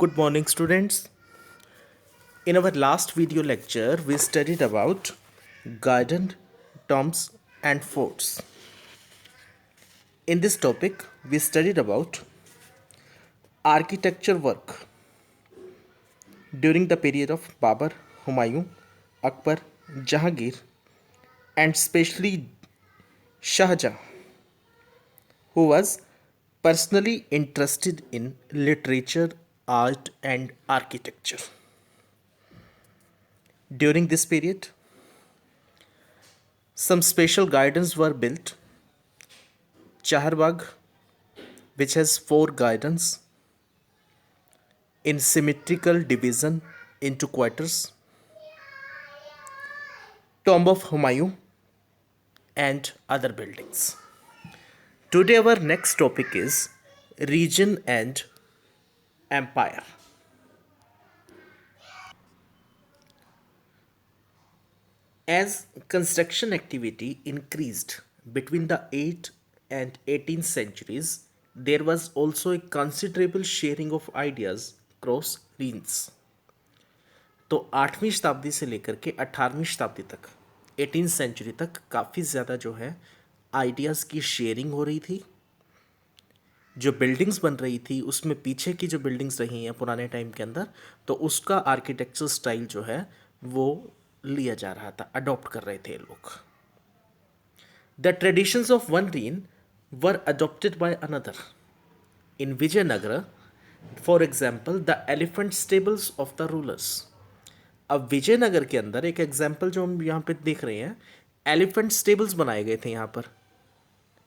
Good morning, students. In our last video lecture, we studied about garden, tombs, and forts. In this topic, we studied about architecture work during the period of Babur, Humayun, Akbar, Jahangir, and especially Shah Jahan, who was personally interested in literature, art, and architecture. During this period, some special gardens were built. Chaharbagh, which has four gardens in symmetrical division into quarters, Tomb of Humayun, and other buildings. Today, our next topic is region and empire. As construction activity increased between the 8th and 18th centuries, there was also a considerable sharing of ideas across regions. तो 8वीं शताब्दी से लेकर के 18वीं शताब्दी तक 18th century तक काफ़ी ज़्यादा जो है आइडियाज़ की शेयरिंग हो रही थी. जो बिल्डिंग्स बन रही थी उसमें पीछे की जो बिल्डिंग्स रही हैं पुराने टाइम के अंदर, तो उसका आर्किटेक्चर स्टाइल जो है वो लिया जा रहा था, अडॉप्ट कर रहे थे लोग. The traditions of one reign were adopted by another. In Vijayanagar, for example, the elephant stables of the rulers. अब विजयनगर के अंदर एक एग्जाम्पल जो हम यहाँ पे देख रहे हैं, एलिफेंट स्टेबल्स बनाए गए थे यहाँ पर.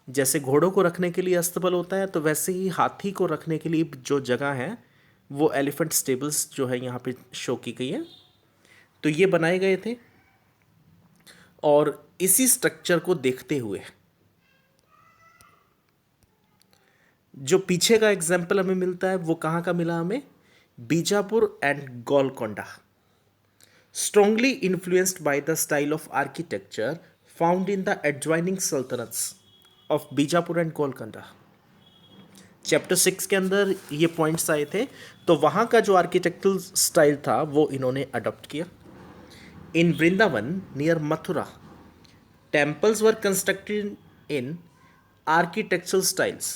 जैसे घोड़ों को रखने के लिए अस्तबल होता है, तो वैसे ही हाथी को रखने के लिए जो जगह है वो एलिफेंट स्टेबल्स जो है यहाँ पे शो की गई है. तो ये बनाए गए थे और इसी स्ट्रक्चर को देखते हुए जो पीछे का एग्जाम्पल हमें मिलता है वो कहाँ का मिला हमें? Bijapur and Golconda. Strongly influenced by the style of architecture found in the adjoining sultanates of Bijapur and Golconda. Chapter 6 के अंदर ये पॉइंट्स आए थे, तो वहाँ का जो आर्किटेक्चरल स्टाइल था वो इन्होंने अडॉप्ट किया. In Vrindavan near Mathura, temples were constructed in architectural styles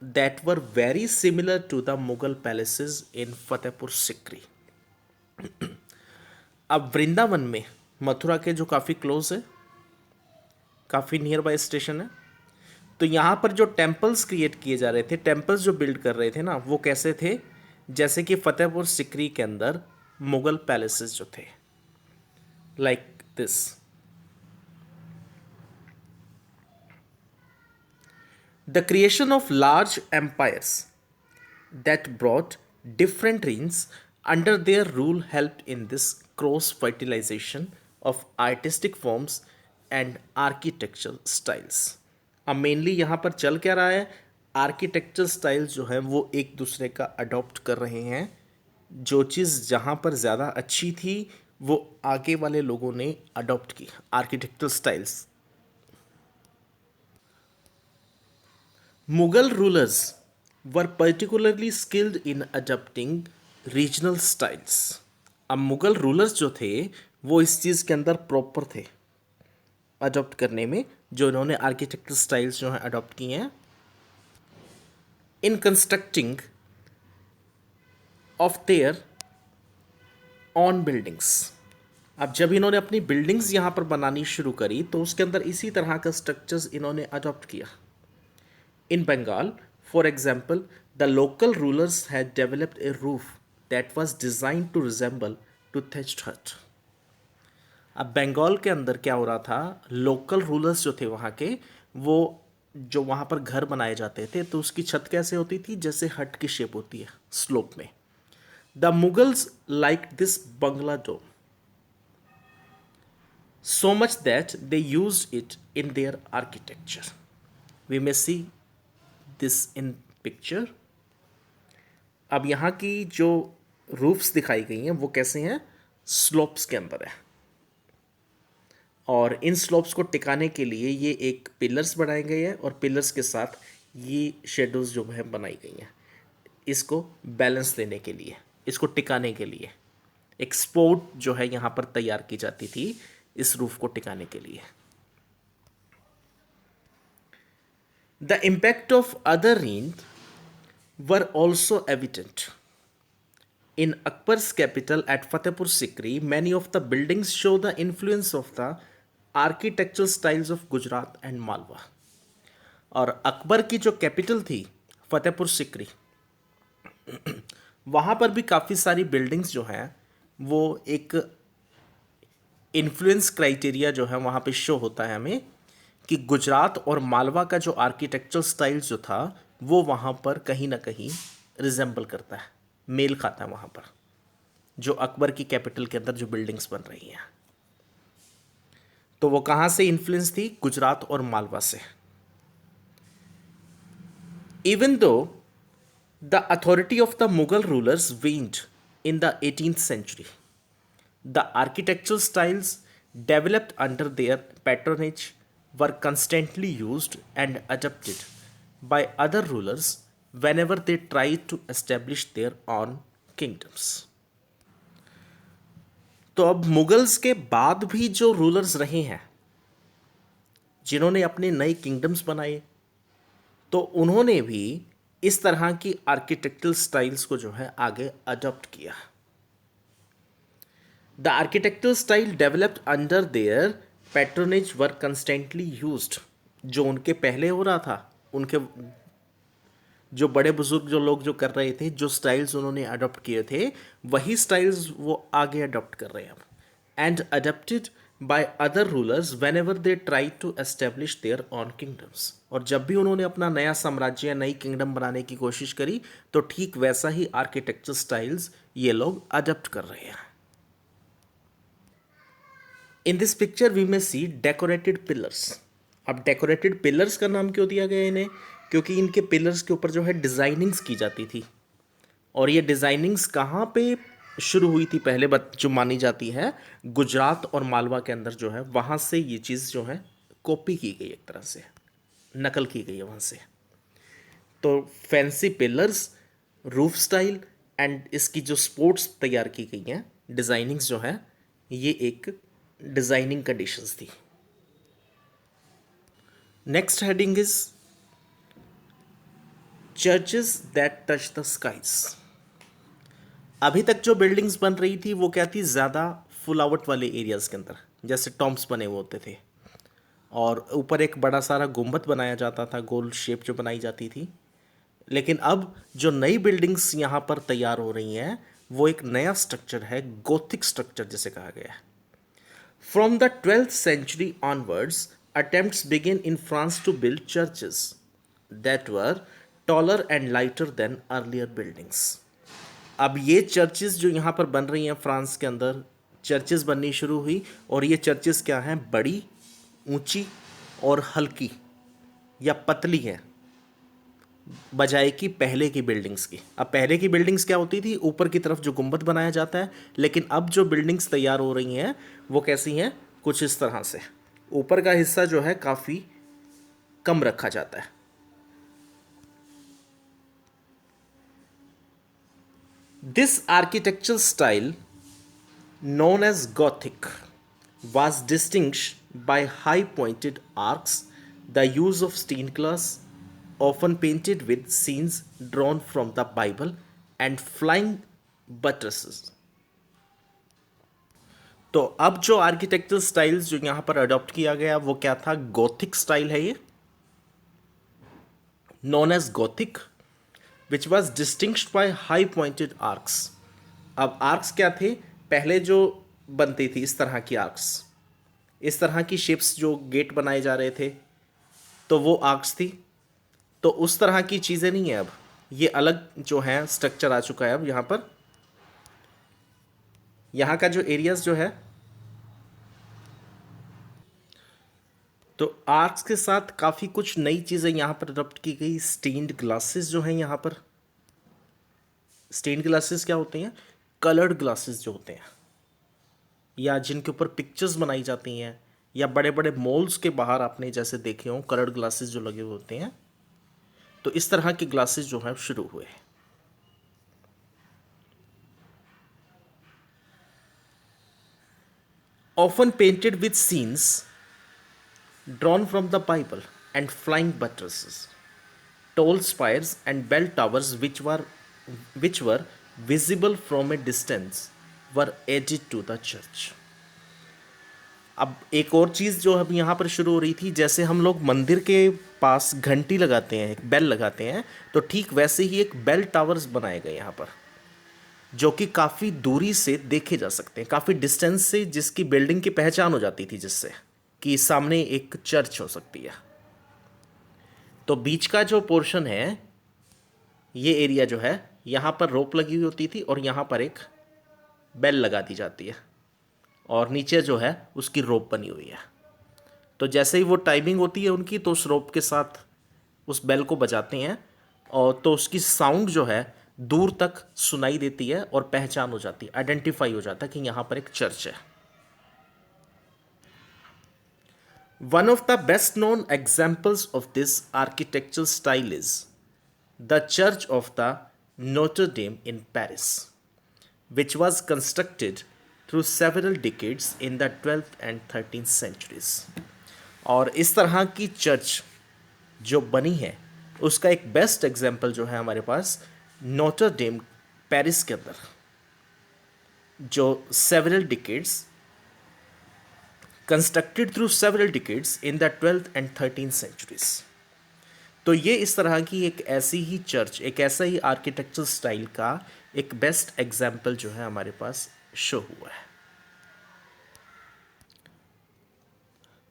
that were very similar to the Mughal palaces in Fatehpur Sikri. अब वृंदावन में मथुरा के जो काफ़ी क्लोज है, काफ़ी नियर बाय स्टेशन है, तो यहाँ पर जो टेम्पल्स क्रिएट किए जा रहे थे, टेम्पल्स जो बिल्ड कर रहे थे ना, वो कैसे थे? जैसे कि फतेहपुर सिकरी के अंदर मुगल पैलेसेस जो थे, like this. The creation of large empires that brought different reigns under their rule helped in this cross fertilization of artistic forms and architectural styles. अब मेनली यहाँ पर चल क्या रहा है? आर्किटेक्चर स्टाइल्स जो है वो एक दूसरे का अडॉप्ट कर रहे हैं. जो चीज़ जहाँ पर ज़्यादा अच्छी थी वो आगे वाले लोगों ने अडॉप्ट की architectural styles. Mughal rulers were particularly skilled in adapting regional styles. अब मुगल रूलर्स जो थे वो इस चीज़ के अंदर प्रॉपर थे अडॉप्ट करने में, जो इन्होंने आर्किटेक्चर स्टाइल्स जो हैं अडॉप्ट किए हैं. इन constructing of their on buildings. अब जब इन्होंने अपनी बिल्डिंग्स यहाँ पर बनानी शुरू करी तो उसके अंदर इसी तरह का स्ट्रक्चर्स इन्होंने अडॉप्ट किया. इन Bengal, for example, the local rulers had developed a roof that was designed to resemble to thatched hut. अब बंगाल के अंदर क्या हो रहा था? लोकल रूलर्स जो थे वहाँ के, वो जो वहाँ पर घर बनाए जाते थे तो उसकी छत कैसे होती थी? जैसे हट की शेप होती है, स्लोप में. The Mughals like this bangla dome so much that they used it in their architecture. We may see this in picture. अब यहाँ की जो रूफ्स दिखाई गई हैं वो कैसे हैं? स्लोप्स के अंदर है, और इन स्लोप्स को टिकाने के लिए ये एक पिलर्स बनाए गए हैं और पिलर्स के साथ ये शेडोज जो है बनाई गई हैं इसको बैलेंस देने के लिए. इसको टिकाने के लिए। एक सपोर्ट जो है यहाँ पर तैयार की जाती थी इस रूफ को टिकाने के लिए। The impact of other range were also evident. In Akbar's capital at Fatehpur Sikri, many of the buildings show the influence of the architectural styles of Gujarat and Malwa. और अकबर की जो कैपिटल थी फतेहपुर सिकरी, वहाँ पर भी काफ़ी सारी बिल्डिंग्स जो हैं वो एक इन्फ्लुएंस क्राइटेरिया जो है वहाँ पे शो होता है हमें कि गुजरात और मालवा का जो आर्किटेक्चरल स्टाइल जो था वो वहाँ पर कहीं ना कहीं रिजेंबल करता है, मेल खाता है वहाँ पर, जो अकबर की कैपिटल के अंदर जो बिल्डिंग्स बन रही हैं। तो वो कहाँ से इन्फ्लुएंस थी? गुजरात और मालवा से। Even though the authority of the Mughal rulers waned in the 18th century, the architectural styles developed under their patronage were constantly used and adopted by other rulers whenever they tried to establish their own kingdoms. तो अब Mughals के बाद भी जो rulers रहे हैं जिन्होंने अपने नए किंगडम्स बनाए, तो उन्होंने भी इस तरह की आर्किटेक्चरल स्टाइल्स को जो है आगे अडॉप्ट किया। The architectural style developed under their patronage were constantly used. जो उनके पहले हो रहा था, उनके जो बड़े बुजुर्ग जो लोग जो कर रहे थे, जो स्टाइल्स उन्होंने अडॉप्ट किए थे, वही स्टाइल्स वो आगे अडॉप्ट कर रहे हैं अब। And adopted by other rulers whenever they try to establish their own kingdoms. और जब भी उन्होंने अपना नया साम्राज्य या नई किंगडम बनाने की कोशिश करी तो ठीक वैसा ही आर्किटेक्चर स्टाइल्स ये लोग अडॉप्ट कर रहे हैं। इन दिस पिक्चर वी में सी डेकोरेटेड पिलर्स। अब डेकोरेटेड पिलर्स का नाम क्यों दिया गया इन्हें? क्योंकि इनके पिलर्स के ऊपर जो है डिज़ाइनिंग्स की जाती थी। और ये डिज़ाइनिंग्स कहाँ पे शुरू हुई थी पहले जो मानी जाती है, गुजरात और मालवा के अंदर जो है वहाँ से ये चीज़ जो है कॉपी की गई, एक तरह से नकल की गई है वहाँ से। तो fancy pillars, roof style and इसकी जो स्पोर्ट्स तैयार की गई हैं, डिज़ाइनिंग्स जो है, ये एक डिज़ाइनिंग कंडीशंस थी। Next heading is churches that touch the skies. अभी तक जो बिल्डिंग्स बन रही थी वो क्या थी? ज़्यादा फुल आउट वाले एरियाज़ के अंदर, जैसे टॉम्ब्स बने हुए होते थे और ऊपर एक बड़ा सारा गुंबद बनाया जाता था, गोल शेप जो बनाई जाती थी। लेकिन अब जो नई बिल्डिंग्स यहाँ पर तैयार हो रही हैं वो एक नया स्ट्रक्चर है, गोथिक स्ट्रक्चर जिसे कहा गया है। From the 12th century onwards, attempts began in France to build churches that were taller and lighter than earlier buildings. अब ये चर्चेस जो यहाँ पर बन रही हैं फ्रांस के अंदर, चर्चेस बननी शुरू हुई और ये चर्चेस क्या हैं? बड़ी, ऊंची और हल्की या पतली हैं बजाय कि पहले की बिल्डिंग्स की। अब पहले की बिल्डिंग्स क्या होती थी? ऊपर की तरफ जो गुंबद बनाया जाता है, लेकिन अब जो बिल्डिंग्स तैयार हो रही हैं वो कैसी हैं? कुछ इस तरह से ऊपर का हिस्सा जो है काफ़ी कम रखा जाता है। This architectural style known as Gothic was distinguished by high pointed arcs, the use of stained glass, often painted with scenes drawn from the Bible, and flying buttresses. तो अब जो आर्किटेक्चरल स्टाइल्स जो यहाँ पर अडॉप्ट किया गया वो क्या था? गोथिक स्टाइल है ये, known as Gothic, which was distinguished by high pointed arches. अब आर्क्स क्या थे? पहले जो बनती थी इस तरह की आर्क्स, इस तरह की शेप्स जो गेट बनाए जा रहे थे तो वो आर्क्स थी। तो उस तरह की चीज़ें नहीं है, अब ये अलग जो है स्ट्रक्चर आ चुका है। अब यहाँ पर यहाँ का जो एरियाज जो है, तो आर्क्स के साथ काफ़ी कुछ नई चीज़ें यहाँ पर अडॉप्ट की गई। स्टेन्ड ग्लासेस जो हैं यहाँ पर, स्टेन्ड ग्लासेस क्या होते हैं? कलर्ड ग्लासेस जो होते हैं या जिनके ऊपर पिक्चर्स बनाई जाती हैं, या बड़े बड़े मॉल्स के बाहर आपने जैसे देखे हों कलर्ड ग्लासेस जो लगे हुए होते हैं, तो इस तरह के ग्लासेस जो हैं शुरू हुए। often painted with scenes drawn from the Bible, and flying buttresses, tall spires and bell towers which were visible from a distance were added to the church. अब एक और चीज़ जो अब यहाँ पर शुरू हो रही थी, जैसे हम लोग मंदिर के पास घंटी लगाते हैं, एक बेल लगाते हैं, तो ठीक वैसे ही एक बेल टावर्स बनाए गए यहाँ पर, जो कि काफ़ी दूरी से देखे जा सकते हैं, काफ़ी डिस्टेंस से, जिसकी बिल्डिंग की पहचान हो जाती थी, जिससे कि सामने एक चर्च हो सकती है। तो बीच का जो पोर्शन है, ये एरिया जो है, यहाँ पर रोप लगी हुई होती थी और यहाँ पर एक बेल लगा दी जाती है, और नीचे जो है उसकी रोप बनी हुई है। तो जैसे ही वो टाइमिंग होती है उनकी, तो उस रोप के साथ उस बेल को बजाते हैं, और तो उसकी साउंड जो है दूर तक सुनाई देती है और पहचान हो जाती है, आइडेंटिफाई हो जाता है कि यहाँ पर एक चर्च है। One of the best known examples of this architectural style is the church of the Notre Dame in Paris, which was constructed through several decades in the 12th and 13th centuries। और इस तरह की church जो बनी है, उसका एक best example जो है हमारे पास नोटर डेम पेरिस के अंदर, जो several decades constructed through several decades in the 12th and 13th centuries। तो ये इस तरह की एक ऐसी ही चर्च, एक ऐसा ही आर्किटेक्चरल स्टाइल का एक बेस्ट एग्जाम्पल जो है हमारे पास शो हुआ है।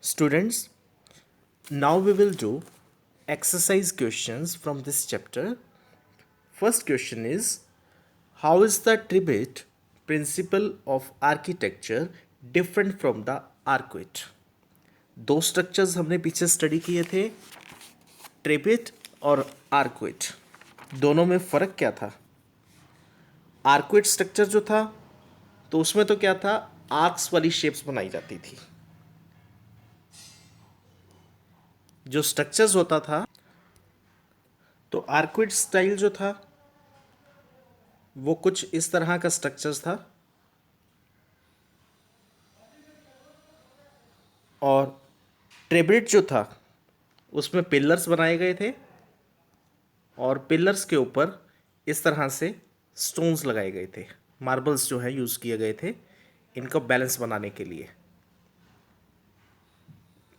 Students, now we will do exercise questions from this chapter. First question is, how is the tribute principle of architecture different from the arcuate. दो स्ट्रक्चर्स हमने पीछे स्टडी किए थे, ट्रिब्यूट और आर्क्वेट। दोनों में फ़र्क क्या था? आर्क्वेट स्ट्रक्चर जो था, तो उसमें तो क्या था, आर्क्स वाली शेप्स बनाई जाती थी। जो स्ट्रक्चर्स होता था, तो आर्क्वेट स्टाइल जो था वो कुछ इस तरह का स्ट्रक्चर्स था, और ट्रिब्यूट जो था उसमें पिलर्स बनाए गए थे, और पिलर्स के ऊपर इस तरह से स्टोन्स लगाए गए थे, मार्बल्स जो है यूज़ किए गए थे इनको बैलेंस बनाने के लिए।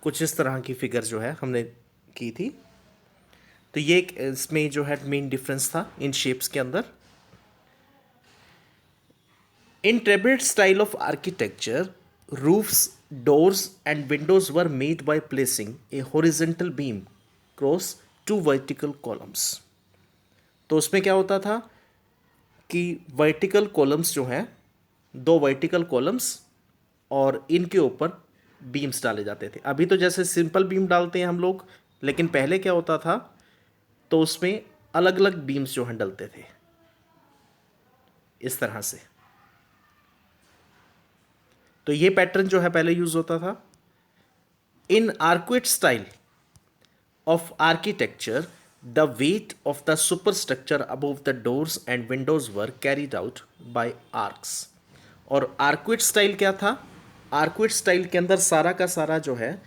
कुछ इस तरह की फिगर जो है हमने की थी। तो ये एक इसमें जो है मेन डिफरेंस था इन शेप्स के अंदर। In trabeate style of architecture, roofs, doors and windows were made by placing a horizontal beam across two vertical columns। तो उसमें क्या होता था कि वर्टिकल कॉलम्स जो हैं, दो वर्टिकल कॉलम्स, और इनके ऊपर बीम्स डाले जाते थे। अभी तो जैसे सिंपल बीम डालते हैं हम लोग, लेकिन पहले क्या होता था, तो उसमें अलग अलग बीम्स जो हैं डलते थे इस तरह से। तो ये पैटर्न जो है पहले यूज होता था। In arcuate style of architecture, the weight of the superstructure above the doors and windows were carried out by arches. और आर्क्वेट स्टाइल क्या था? आर्क्वेट स्टाइल के अंदर सारा का सारा जो है,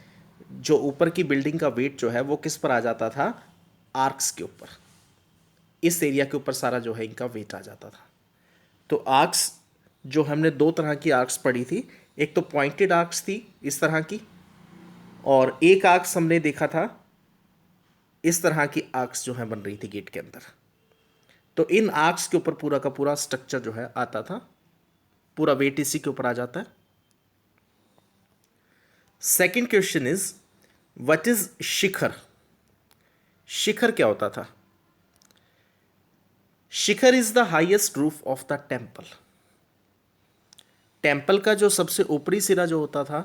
जो ऊपर की बिल्डिंग का वेट जो है वो किस पर आ जाता था? आर्क्स के ऊपर। इस एरिया के ऊपर सारा जो है इनका वेट आ जाता था। तो आर्क्स जो हमने दो तरह की आर्क्स पढ़ी थी, एक तो पॉइंटेड आर्क्स थी इस तरह की, और एक आर्क्स हमने देखा था इस तरह की आर्क्स जो है बन रही थी गेट के अंदर। तो इन आर्क्स के ऊपर पूरा का पूरा स्ट्रक्चर जो है आता था, पूरा वेट इसी के ऊपर आ जाता है। Second question is, what is shikhar? Shikhar क्या होता था? Shikhar is the highest roof of the temple. Temple का जो सबसे ऊपरी सिरा जो होता था,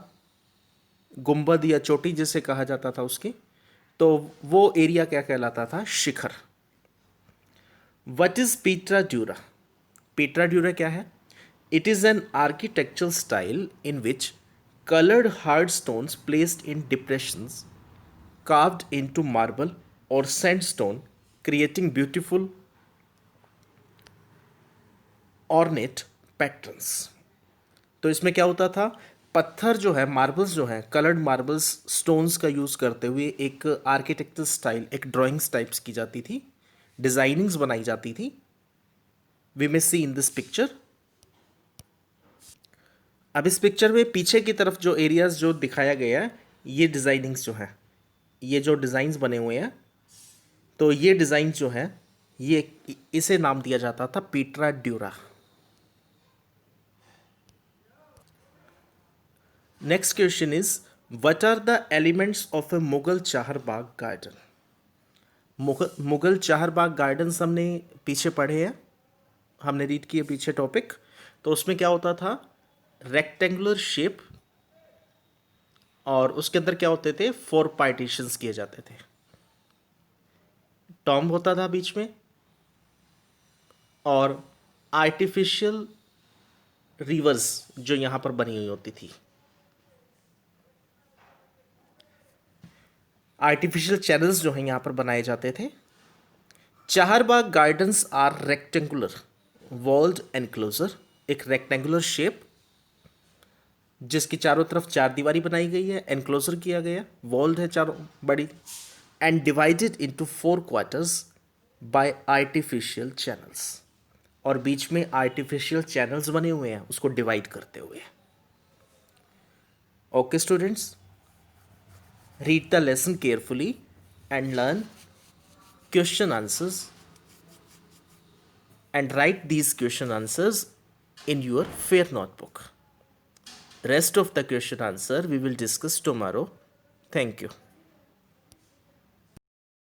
गुंबद या चोटी जिसे कहा जाता था उसकी, तो वो एरिया क्या कहलाता था? Shikhar. What is pietra dura? Pietra dura क्या है? It is an architectural style in which colored hard stones placed in depressions carved into marble or sandstone, creating beautiful ornate patterns। तो इसमें क्या होता था? पत्थर जो है, मार्बल्स जो हैं, कलर्ड मार्बल्स, स्टोन्स का यूज़ करते हुए एक आर्किटेक्चर स्टाइल, एक ड्राइंग्स टाइप्स की जाती थी, डिज़ाइनिंग्स बनाई जाती थी। We may see in this picture. अब इस पिक्चर में पीछे की तरफ जो एरियाज जो दिखाया गया है, ये डिज़ाइनिंग्स जो हैं, ये जो डिज़ाइंस बने हुए हैं, तो ये डिज़ाइन जो है, ये इसे नाम दिया जाता था pietra dura. Next question is, what are the elements of a Mughal charbagh garden? Mughal charbagh gardens हमने पीछे पढ़े हैं, हमने रीड किए पीछे टॉपिक। तो उसमें क्या होता था, रेक्टेंगुलर शेप, और उसके अंदर क्या होते थे, 4 पार्टीशंस किए जाते थे। टॉम्ब होता था बीच में, और आर्टिफिशियल रिवर्स जो यहाँ पर बनी हुई होती थी, आर्टिफिशियल चैनल्स जो हैं यहाँ पर बनाए जाते थे। Charbagh gardens are rectangular walled enclosure, एक रेक्टेंगुलर शेप जिसकी चारों तरफ 4 दीवारी बनाई गई है, एनक्लोजर किया गया, वॉल्ड है चारों बड़ी, and divided into 4 quarters bye artificial channels, और बीच में आर्टिफिशियल चैनल्स बने हुए हैं उसको डिवाइड करते हुए। Okay students, read the lesson carefully and learn question answers and write these question answers in your fair notebook. Rest of the question answer we will discuss tomorrow. Thank you.